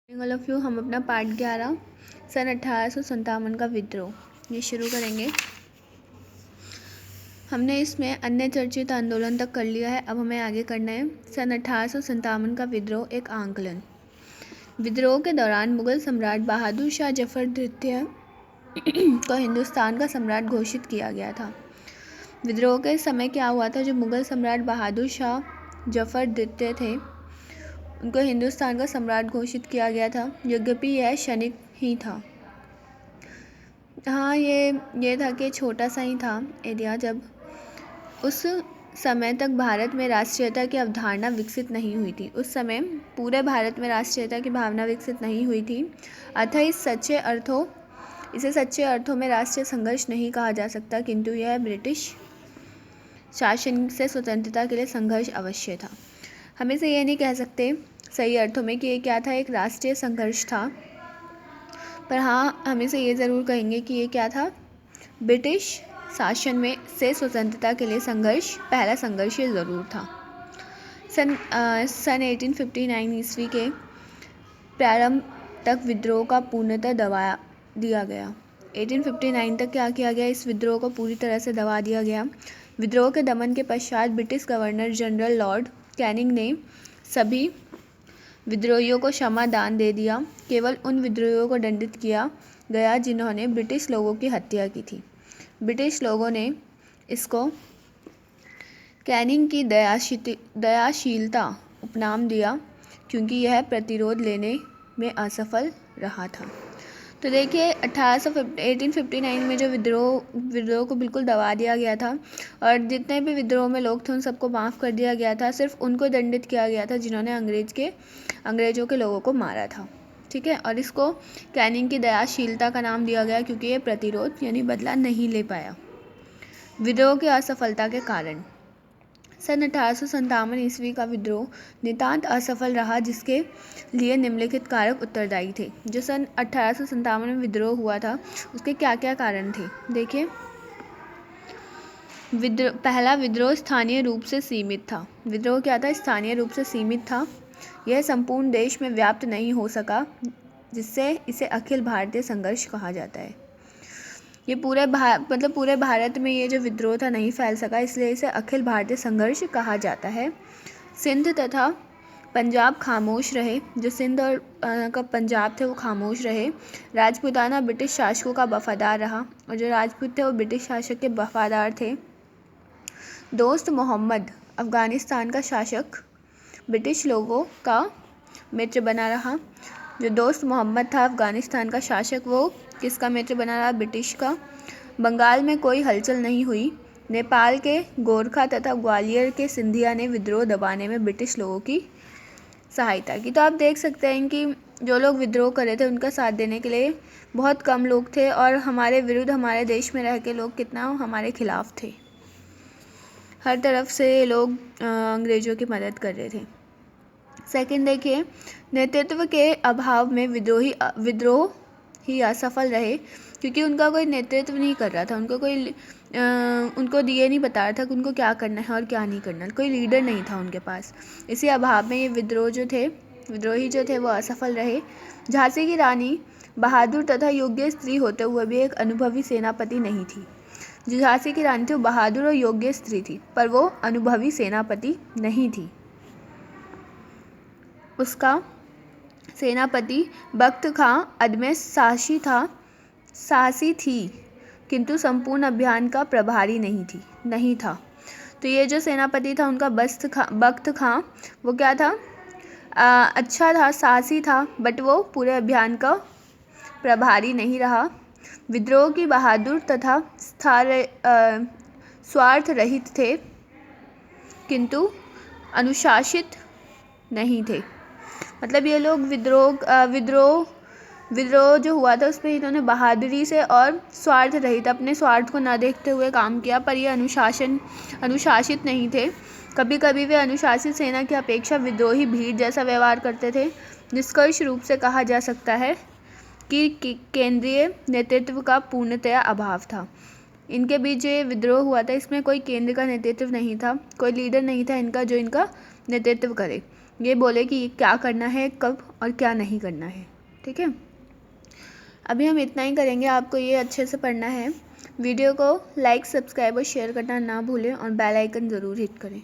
All of you. हम अपना part 11 सन 1857 का विद्रोह ये शुरू करेंगे। हमने इसमें अन्य चर्चित आंदोलन तक कर लिया है। अब हमें आगे करना है सन 1857 का विद्रोह, एक आंकलन। विद्रोह के दौरान मुगल सम्राट बहादुर शाह जफर द्वितीय को हिंदुस्तान का सम्राट घोषित किया गया था। विद्रोह के समय क्या हुआ था? जो मुगल सम्राट बहादुर शाह जफर द्वितीय थे उनको हिंदुस्तान का सम्राट घोषित किया गया था। यद्यपि यह क्षणिक ही था। हाँ, ये था कि छोटा सा ही था एरिया। जब उस समय तक भारत में राष्ट्रीयता की अवधारणा विकसित नहीं हुई थी। उस समय पूरे भारत में राष्ट्रीयता की भावना विकसित नहीं हुई थी। अतः इसे सच्चे अर्थों में राष्ट्रीय संघर्ष नहीं कहा जा सकता, किंतु यह ब्रिटिश शासन से स्वतंत्रता के लिए संघर्ष अवश्य था। हम इसे ये नहीं कह सकते सही अर्थों में कि ये क्या था, एक राष्ट्रीय संघर्ष था, पर हाँ हम इसे ये ज़रूर कहेंगे कि ये क्या था, ब्रिटिश शासन में से स्वतंत्रता के लिए संघर्ष, पहला संघर्ष ये ज़रूर था। सन 1859 ईस्वी के प्रारंभ तक विद्रोह का पूर्णतः दबा दिया गया। 1859 तक क्या किया गया? इस विद्रोह को पूरी तरह से दबा दिया गया। विद्रोह के दमन के पश्चात British governor general Lord Canning ने सभी विद्रोहियों को क्षमा दान दे दिया। केवल उन विद्रोहियों को दंडित किया गया जिन्होंने ब्रिटिश लोगों की हत्या की थी। ब्रिटिश लोगों ने इसको कैनिंग की दयाशीलता उपनाम दिया, क्योंकि यह प्रतिरोध लेने में असफल रहा था। तो देखिए 1859 में जो विद्रोह को बिल्कुल दबा दिया गया था, और जितने भी विद्रोह में लोग थे उन सबको माफ़ कर दिया गया था। सिर्फ उनको दंडित किया गया था जिन्होंने अंग्रेज़ों के लोगों को मारा था। ठीक है, और इसको कैनिंग की दयाशीलता का नाम दिया गया, क्योंकि ये प्रतिरोध यानी बदला नहीं ले पाया। विद्रोह की असफलता के कारण सन 1857 ईस्वी का विद्रोह नितांत असफल रहा, जिसके लिए निम्नलिखित कारक उत्तरदायी थे। जो सन 1857 में विद्रोह हुआ था उसके क्या क्या कारण थे? देखिए, पहला, विद्रोह स्थानीय रूप से सीमित था। विद्रोह क्या था? स्थानीय रूप से सीमित था। यह संपूर्ण देश में व्याप्त नहीं हो सका, जिससे इसे अखिल भारतीय संघर्ष कहा जाता है। ये पूरे भारत में ये जो विद्रोह था नहीं फैल सका, इसलिए इसे अखिल भारतीय संघर्ष कहा जाता है। सिंध तथा पंजाब खामोश रहे। जो सिंध और का पंजाब थे वो खामोश रहे। राजपूताना ब्रिटिश शासकों का वफादार रहा, और जो राजपूत थे वो ब्रिटिश शासक के वफादार थे। दोस्त मोहम्मद, अफ़गानिस्तान का शासक, ब्रिटिश लोगों का मित्र बना रहा। जो दोस्त मोहम्मद था अफ़गानिस्तान का शासक, वो किसका मित्र बना रहा? ब्रिटिश का। बंगाल में कोई हलचल नहीं हुई। नेपाल के गोरखा तथा ग्वालियर के सिंधिया ने विद्रोह दबाने में ब्रिटिश लोगों की सहायता की। तो आप देख सकते हैं कि जो लोग विद्रोह कर रहे थे उनका साथ देने के लिए बहुत कम लोग थे, और हमारे विरुद्ध, हमारे देश में रह के लोग कितना हमारे खिलाफ थे। हर तरफ से लोग अंग्रेज़ों की मदद कर रहे थे। सेकंड देखिए, नेतृत्व के अभाव में विद्रोह ही असफल रहे, क्योंकि उनका कोई नेतृत्व नहीं कर रहा था। उनको ये नहीं बता रहा था कि उनको क्या करना है और क्या नहीं करना। कोई लीडर नहीं था उनके पास। इसी अभाव में ये विद्रोही जो थे वो असफल रहे। झांसी की रानी बहादुर तथा योग्य स्त्री होते हुए भी एक अनुभवी सेनापति नहीं थी। जो झांसी की रानी थी वो बहादुर और योग्य स्त्री थी, पर वो अनुभवी सेनापति नहीं थी। उसका सेनापति बख्त खां अदम्य साहसी थी, किंतु संपूर्ण अभियान का प्रभारी नहीं था। तो ये जो सेनापति था उनका बख्त खां, वो क्या था? अच्छा था, साहसी था, बट वो पूरे अभियान का प्रभारी नहीं रहा। विद्रोह की बहादुर तथा स्वार्थ रहित थे, किंतु अनुशासित नहीं थे। मतलब ये लोग विद्रोह जो हुआ था उसमें इन्होंने बहादुरी से और स्वार्थ रहित, अपने स्वार्थ को ना देखते हुए काम किया, पर ये अनुशासित नहीं थे। कभी कभी वे अनुशासित सेना की अपेक्षा विद्रोही भीड़ जैसा व्यवहार करते थे। निष्कर्ष रूप से कहा जा सकता है कि केंद्रीय नेतृत्व का पूर्णतया अभाव था। इनके बीच जो ये विद्रोह हुआ था इसमें कोई केंद्र का नेतृत्व नहीं था, कोई लीडर नहीं था इनका जो इनका नेतृत्व करे। ये बोले कि क्या करना है, कब और क्या नहीं करना है। ठीक है, अभी हम इतना ही करेंगे, आपको ये अच्छे से पढ़ना है। वीडियो को लाइक, सब्सक्राइब और शेयर करना ना भूलें और बेल आइकन ज़रूर हिट करें।